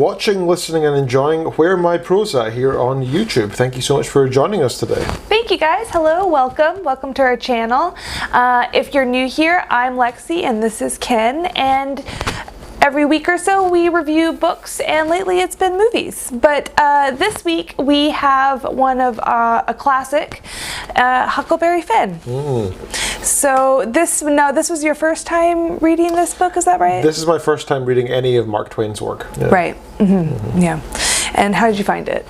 watching, listening, and enjoying Where My Prose At here on YouTube. Thank you so much for joining us today. Thank you guys. Hello, welcome to our channel. If you're new here, I'm Lexi and this is Ken, and every week or so we review books, and lately it's been movies. But this week we have one of a classic, Huckleberry Finn. So this was your first time reading this book, is that right? This is my first time reading any of Mark Twain's work. Yeah. Right. Yeah. And how did you find it?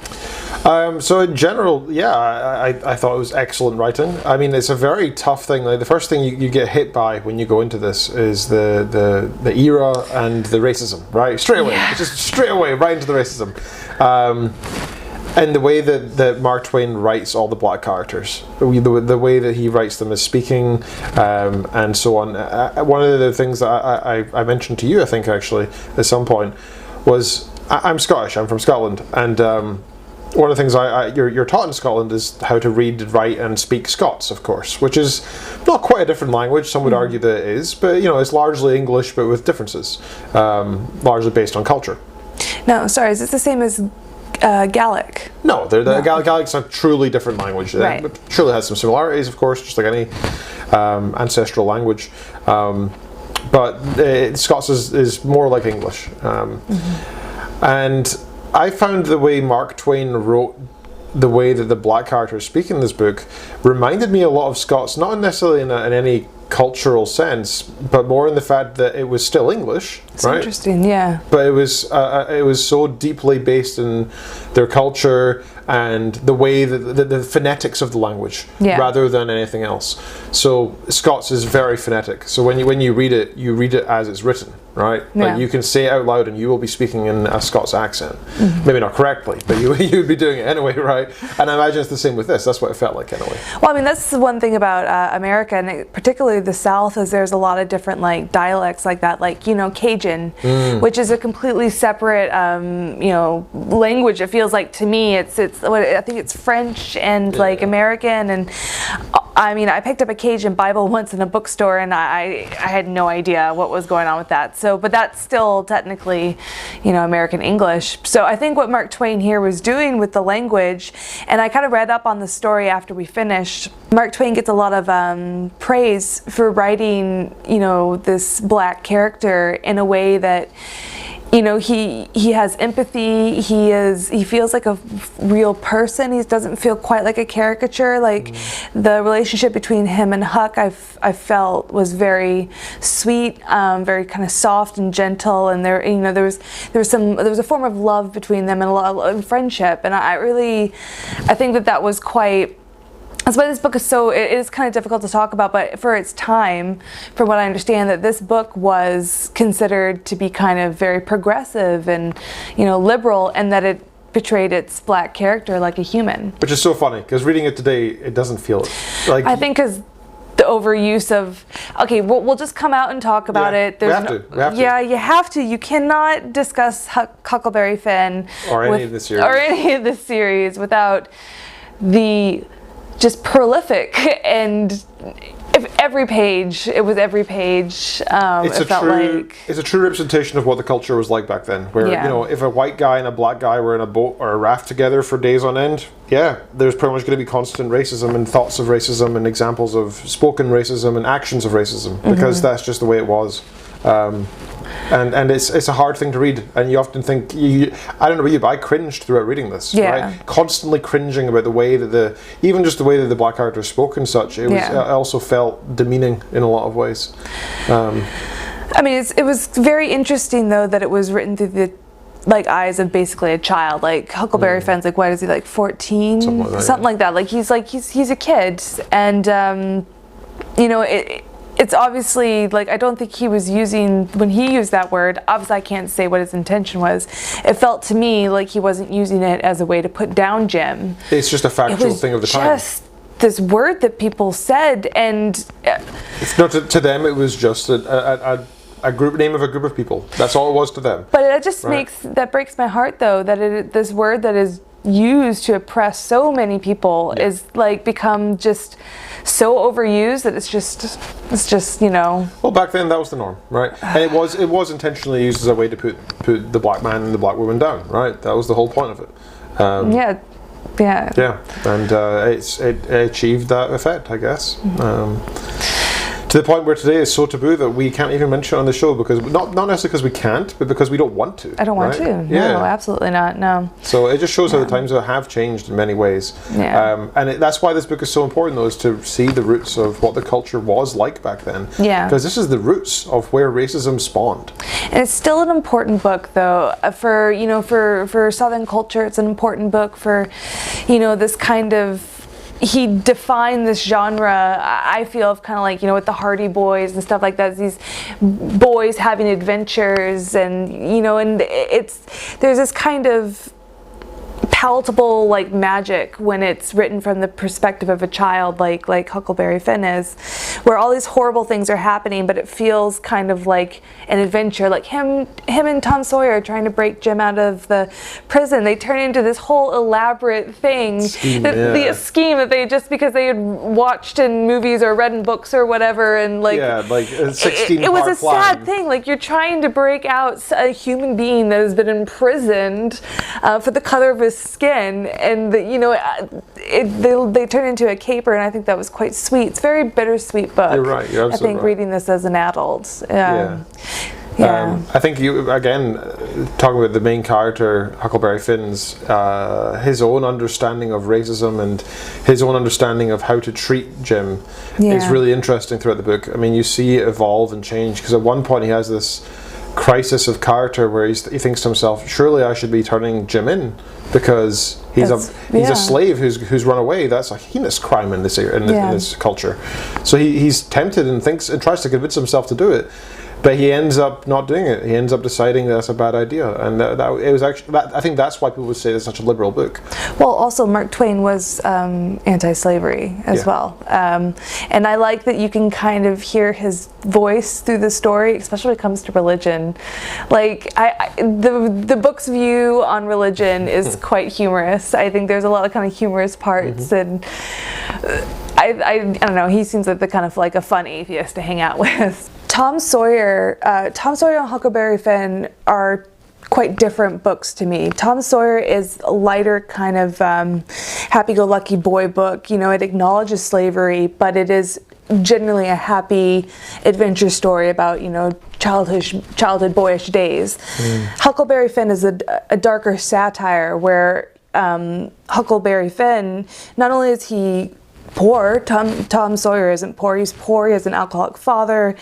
So in general, yeah, I thought it was excellent writing. I mean, it's a very tough thing. Like, the first thing you get hit by when you go into this is the era and the racism, right? Straight away, just straight away, right into the racism. And the way that Mark Twain writes all the black characters, the way that he writes them as speaking, and so on. One of the things that I mentioned to you, I think actually, at some point, was I'm Scottish, I'm from Scotland, and one of the things you're taught in Scotland is how to read, write, and speak Scots, of course, which is not quite a different language. Some would argue that it is, but it's largely English, but with differences, largely based on culture. No, sorry, is it the same as Gaelic? No, Gaelic's a truly different language. Right. It truly has some similarities, of course, just like any ancestral language. But Scots is more like English. And I found the way Mark Twain wrote the way that the black characters speak in this book reminded me a lot of Scots, not necessarily in any cultural sense, but more in the fact that it was still English. It's right? Interesting, yeah. But it was so deeply based in their culture and the way that the phonetics of the language, rather than anything else. So Scots is very phonetic. So when you read it as it's written, right? Like, you can say it out loud and you will be speaking in a Scots accent. Maybe not correctly, but you'd be doing it anyway, right? And I imagine it's the same with this. That's what it felt like anyway. Well, I mean, that's the one thing about America, and particularly the South, is there's a lot of different like dialects like that, like Cajun, which is a completely separate language. It feels like to me, I think it's French and like American, and I mean, I picked up a Cajun Bible once in a bookstore, and I had no idea what was going on with that. So, but that's still technically, American English. So I think what Mark Twain here was doing with the language, and I kind of read up on the story after we finished. Mark Twain gets a lot of praise for writing, this black character in a way that, he has empathy. He feels like a real person. He doesn't feel quite like a caricature. Like the relationship between him and Huck, I felt was very sweet, very kind of soft and gentle. And there was a form of love between them and a lot of friendship. And I think that was quite. That's why this book is it is kind of difficult to talk about, but for its time, from what I understand, that this book was considered to be kind of very progressive and, liberal, and that it portrayed its black character like a human. Which is so funny, because reading it today, it doesn't feel like... I think because the overuse of... Okay, we'll just come out and talk about it. We have to. Yeah, you have to. You cannot discuss Huckleberry Finn... Or any of the series without the... just prolific, and it was every page. It's a true representation of what the culture was like back then. Where if a white guy and a black guy were in a boat or a raft together for days on end, there's pretty much going to be constant racism and thoughts of racism and examples of spoken racism and actions of racism, because that's just the way it was. And it's a hard thing to read, and you often think, I don't know about you, but I cringed throughout reading this, right? Constantly cringing about the way that even just the way that the black characters spoke and such. It also felt demeaning in a lot of ways. I mean, it was very interesting though that it was written through the eyes of basically a child. Like Huckleberry Finn's like, what is he, like 14? Something like that. Like he's a kid, and it's obviously, like, I don't think he was using, when he used that word, obviously I can't say what his intention was. It felt to me like he wasn't using it as a way to put down Jim. It's just a factual thing of the time. Just this word that people said, and... It's not to them, it was just a group name of a group of people. That's all it was to them. But it just that breaks my heart, though, that this word that is used to oppress so many people is like become just so overused that it's just, you know. Well, back then that was the norm, right? And it was intentionally used as a way to put the black man and the black woman down, right? That was the whole point of it. Yeah, and it achieved that effect, I guess. To the point where today it's so taboo that we can't even mention it on the show, because not necessarily because we can't, but because we don't want to. I don't want to. No, absolutely not. No. So it just shows how the times have changed in many ways. Yeah. That's why this book is so important, though, is to see the roots of what the culture was like back then. Yeah. Because this is the roots of where racism spawned. And it's still an important book, though, for Southern culture. It's an important book for, this kind of. He defined this genre, I feel, of kind of like, with the Hardy Boys and stuff like that, these boys having adventures, and, and there's this kind of palatable like magic when it's written from the perspective of a child, like Huckleberry Finn is, where all these horrible things are happening, but it feels kind of like an adventure, like him and Tom Sawyer trying to break Jim out of the prison. They turn into this whole elaborate thing, scheme that they, just because they had watched in movies or read in books or whatever, and like a 16 it was a plan. sad thing. Like, you're trying to break out a human being that has been imprisoned for the color of his skin, and they turn into a caper, and I think that was quite sweet. It's a very bittersweet book. You're right. You're absolutely I think right. Reading this as an adult. I think you, again, talking about the main character, Huckleberry Finn's, his own understanding of racism and his own understanding of how to treat Jim is really interesting throughout the book. I mean, you see it evolve and change, because at one point he has this crisis of character where he thinks to himself, surely I should be turning Jim in, because he's a slave who's run away. That's a heinous crime in this culture. So he's tempted and tries to convince himself to do it, but he ends up not doing it. He ends up deciding that's a bad idea, and I think that's why people would say it's such a liberal book. Well, also Mark Twain was anti-slavery as well, and I like that you can kind of hear his voice through the story, especially when it comes to religion. Like, the book's view on religion is quite humorous. I think there's a lot of kind of humorous parts, and I don't know. He seems like the kind of like a fun atheist to hang out with. Tom Sawyer and Huckleberry Finn are quite different books to me. Tom Sawyer is a lighter kind of happy-go-lucky boy book. It acknowledges slavery, but it is generally a happy adventure story about, childhood boyish days. Huckleberry Finn is a darker satire where Huckleberry Finn, not only is he poor, Tom Sawyer isn't poor. He's poor. He has an alcoholic father.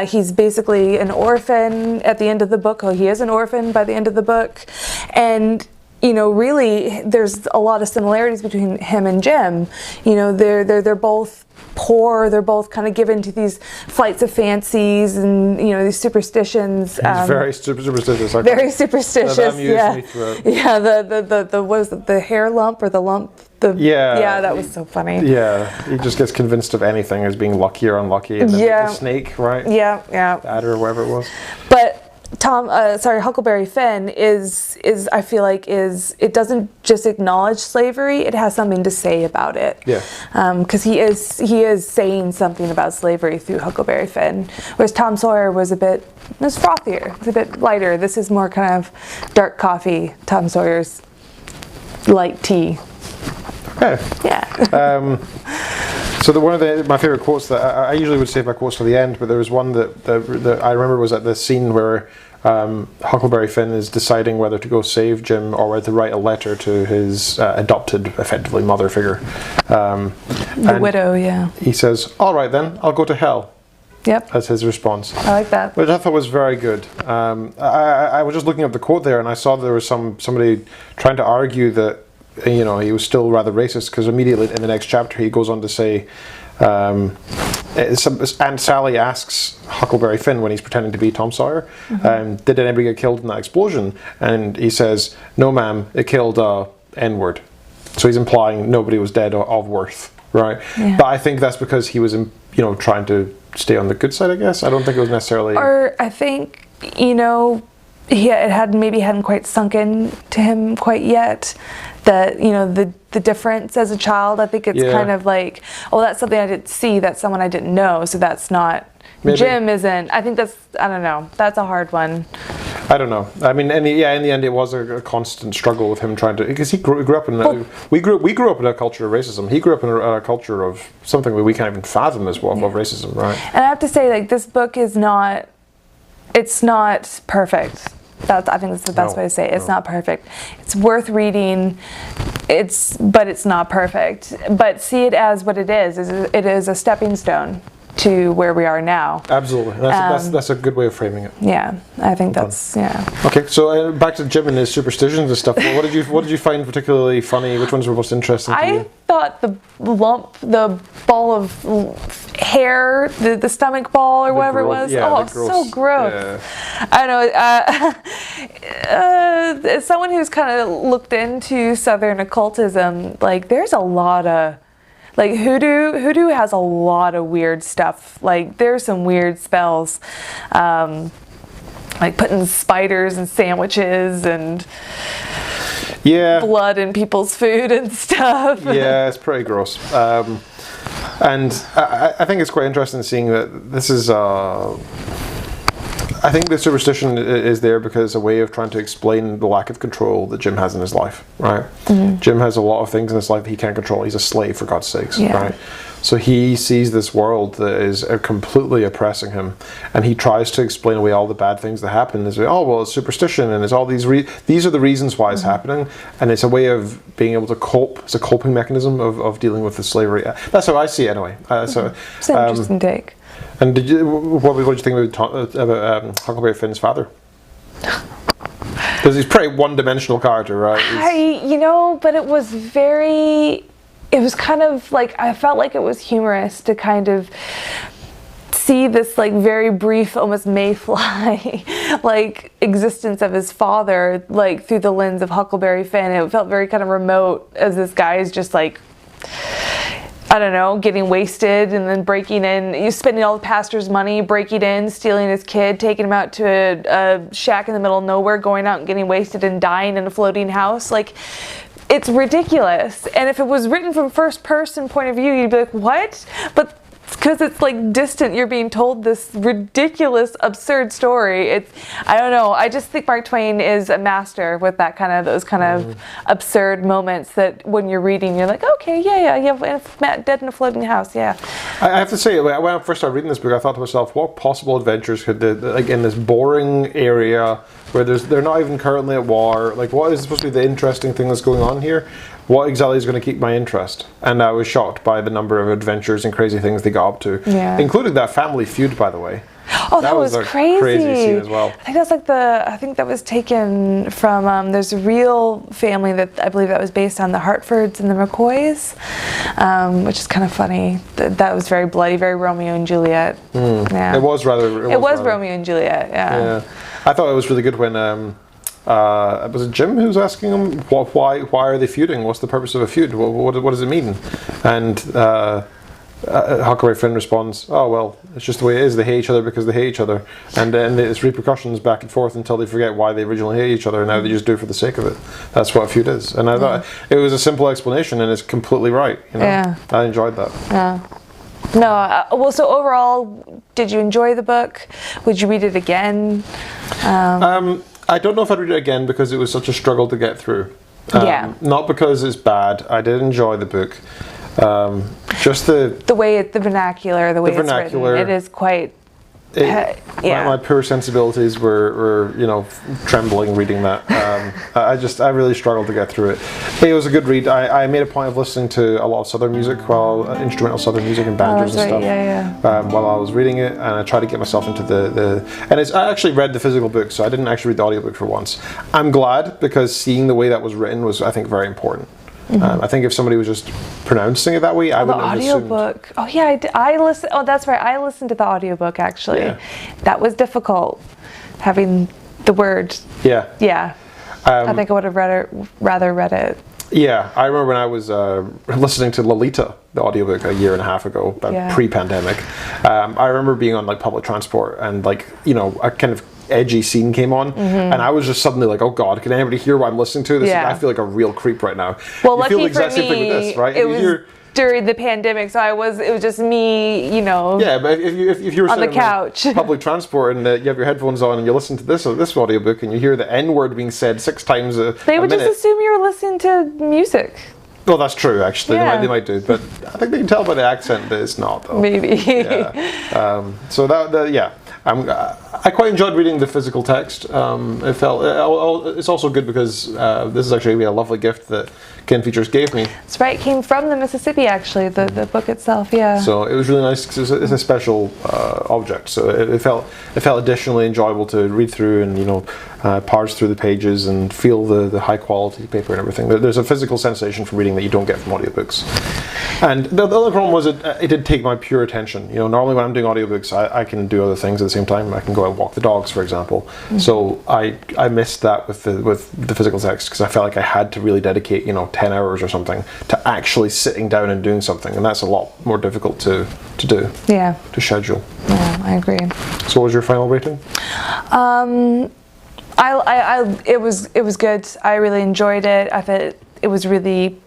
He's basically an orphan at the end of the book. Oh, he is an orphan by the end of the book, and really, there's a lot of similarities between him and Jim. They're both poor. They're both kind of given to these flights of fancies and these superstitions. He's very superstitious. Very superstitious. That amused me throughout. Yeah. The what was it, the hair lump or the lump? That was so funny. Yeah, he just gets convinced of anything as being lucky or unlucky. And the snake, right? Yeah. The adder or whatever it was. But Huckleberry Finn is I feel like it doesn't just acknowledge slavery, it has something to say about it. Yeah. Because he is saying something about slavery through Huckleberry Finn, whereas Tom Sawyer was frothier, it's a bit lighter. This is more kind of dark coffee. Tom Sawyer's light tea. Okay. Yeah. So one of my favorite quotes that I usually would save my quotes to the end, but there was one that I remember was at the scene where Huckleberry Finn is deciding whether to go save Jim or whether to write a letter to his adopted, effectively, mother figure. The widow, yeah. He says, "All right then, I'll go to hell." Yep. That's his response. I like that. Which I thought was very good. I was just looking up the quote there, and I saw there was somebody trying to argue that he was still rather racist, because immediately in the next chapter he goes on to say, Aunt Sally asks Huckleberry Finn when he's pretending to be Tom Sawyer, did anybody get killed in that explosion? And he says, "No, ma'am, it killed N-word." So he's implying nobody was dead of worth, right? Yeah. But I think that's because he was, trying to stay on the good side, I guess. I don't think it was necessarily... Or I think, it hadn't quite sunk in to him quite yet that, you know, the difference as a child. I think it's kind of like, oh, that's something I didn't see, that's someone I didn't know, so that's not, maybe. Jim isn't, I think that's, I don't know, that's a hard one. I don't know. I mean, in the end, it was a constant struggle with him trying to, because he grew up in we grew up in a culture of racism. He grew up in a culture of something we can't even fathom as well, of racism, right? And I have to say, like, this book is not, it's not perfect. I think that's the best way to say it. It's not perfect. It's worth reading. But it's not perfect. But see it as what it is. It is a stepping stone to where we are now. Absolutely. That's a good way of framing it. Yeah, I think that's, Okay, so back to Jim and his superstitions and stuff. What did you find particularly funny? Which ones were most interesting to you? I thought the ball of hair, the stomach ball or whatever it was. Oh, so gross. Yeah. I know. As someone who's kind of looked into Southern occultism, like, there's a lot of, like, hoodoo has a lot of weird stuff. Like, there's some weird spells, like putting spiders in sandwiches and blood in people's food and stuff. Yeah, it's pretty gross. And I think it's quite interesting seeing that this is. I think the superstition is there because it's a way of trying to explain the lack of control that Jim has in his life, right? Mm-hmm. Jim has a lot of things in his life that he can't control. He's a slave, for God's sakes, right? So he sees this world that is completely oppressing him, and he tries to explain away all the bad things that happen. It's it's superstition, and it's all these are the reasons why it's happening, and it's a way of being able to cope. It's a coping mechanism of dealing with the slavery. That's how I see it, anyway. So it's an interesting take. And what did you think about Huckleberry Finn's father? Because he's a pretty one-dimensional character, right? But it was kind of like, I felt like it was humorous to kind of see this, like, very brief, almost mayfly like existence of his father, like, through the lens of Huckleberry Finn. It felt very kind of remote, as this guy is just like, I don't know, getting wasted and then breaking in, spending all the pastor's money, breaking in, stealing his kid, taking him out to a shack in the middle of nowhere, going out and getting wasted and dying in a floating house. Like, it's ridiculous. And if it was written from first person point of view, you'd be like, what? But because it's like distant, you're being told this ridiculous, absurd story. I don't know. I just think Mark Twain is a master with those kind of absurd moments that when you're reading, you're like, okay, dead in a floating house, yeah. I have to say, when I first started reading this book, I thought to myself, what possible adventures could like in this boring area where they're not even currently at war, like, what is supposed to be the interesting thing that's going on here? What exactly is going to keep my interest? And I was shocked by the number of adventures and crazy things they got up to, including that family feud, by the way. Oh, that was crazy. Crazy scene as well. I think that's like I think that was taken from, there's a real family that I believe that was based on the Hartfords and the McCoys, which is kind of funny. That was very bloody, very Romeo and Juliet. Yeah. It was Romeo and Juliet, yeah. I thought it was really good when, was it Jim who was asking him, why are they feuding? What's the purpose of a feud? What does it mean? And Huckleberry Finn responds, oh, well, it's just the way it is. They hate each other because they hate each other. And then it's repercussions back and forth until they forget why they originally hate each other, and now they just do it for the sake of it. That's what a feud is. And I thought it was a simple explanation, and it's completely right. Yeah. I enjoyed that. Yeah. No, so overall, did you enjoy the book? Would you read it again? I don't know if I'd read it again because it was such a struggle to get through. Not because it's bad. I did enjoy the book. Just the way the vernacular, the way it's written, it is quite. My poor sensibilities were trembling reading that. I really struggled to get through it. It was a good read. I made a point of listening to a lot of Southern music, instrumental Southern music and banjos and stuff, while I was reading it, and I tried to get myself into I actually read the physical book, so I didn't actually read the audiobook for once. I'm glad, because seeing the way that was written was, I think, very important. I think if somebody was just pronouncing it that way, I wouldn't have assumed. The audiobook. Oh yeah, I listened. Oh, that's right. I listened to the audiobook actually. Yeah. That was difficult, having the word. Yeah. Yeah. I think I would have rather read it. Yeah, I remember when I was listening to Lolita, the audiobook, a year and a half ago, pre-pandemic. I remember being on like public transport and I kind of edgy scene came on, and I was just suddenly like, oh god, can anybody hear what I'm listening to? This Yeah. I feel like a real creep right now. Well, you feel the lucky for exact same thing with me, this, right? it was during the pandemic, so it was just me, you know. Yeah, but if you were on the sitting couch, public transport and you have your headphones on and you listen to this audiobook and you hear the N word being said 6 times they would a minute. just assume you were listening to music. Well, that's true, actually. Yeah. They might do, but I think they can tell by the accent that it's not, though. Maybe. Yeah. So I quite enjoyed reading the physical text. It felt it's also good because this is actually a lovely gift that Ken Features gave me. That's right. It came from the Mississippi, actually. The book itself. Yeah. So it was really nice because it's a special object. So it felt additionally enjoyable to read through and parse through the pages and feel the high quality paper and everything. There's a physical sensation from reading that you don't get from audiobooks. And the other problem was it did take my pure attention. Normally when I'm doing audiobooks, I can do other things at the same time. I can go out and walk the dogs, for example. Mm-hmm. So I missed that with the physical text because I felt like I had to really dedicate 10 hours or something to actually sitting down and doing something, and that's a lot more difficult to do. Yeah. To schedule. Yeah, I agree. So what was your final rating? It was good. I really enjoyed it. I thought it was really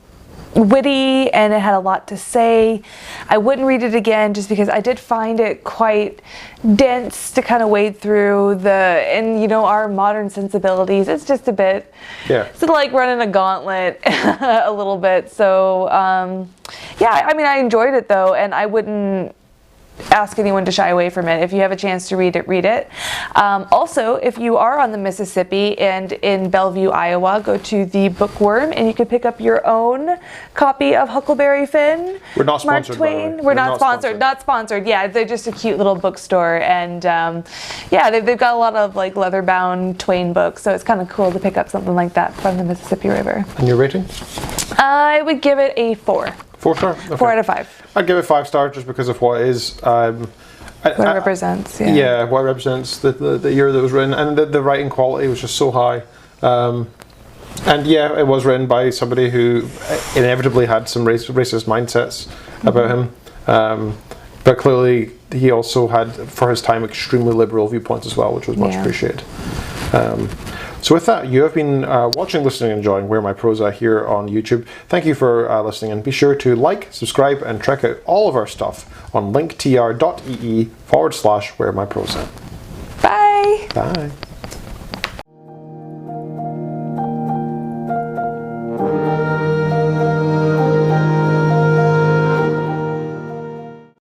witty and it had a lot to say. I wouldn't read it again just because I did find it quite dense to kind of wade through our modern sensibilities. It's just a bit, it's like running a gauntlet a little bit. So I enjoyed it though, and I wouldn't ask anyone to shy away from it. If you have a chance to read it, read it. Also, if you are on the Mississippi and in Bellevue, Iowa, go to the Bookworm and you can pick up your own copy of Huckleberry Finn. We're not sponsored, Mark Twain. We're not sponsored. Not sponsored. Yeah, they're just a cute little bookstore, and they've got a lot of like leather-bound Twain books, so it's kind of cool to pick up something like that from the Mississippi River. And your rating? I would give it a 4. 4 star? Okay. 4 out of 5. I'd give it 5 stars just because of what it is. What it represents. Yeah. Yeah, what it represents, the year that it was written, and the writing quality was just so high. It was written by somebody who inevitably had some racist mindsets about him. But clearly he also had, for his time, extremely liberal viewpoints as well, which was much appreciated. So with that, you have been watching, listening, and enjoying Where My Prose At here on YouTube. Thank you for listening, and be sure to like, subscribe, and check out all of our stuff on linktr.ee/Where My Prose At. Bye! Bye!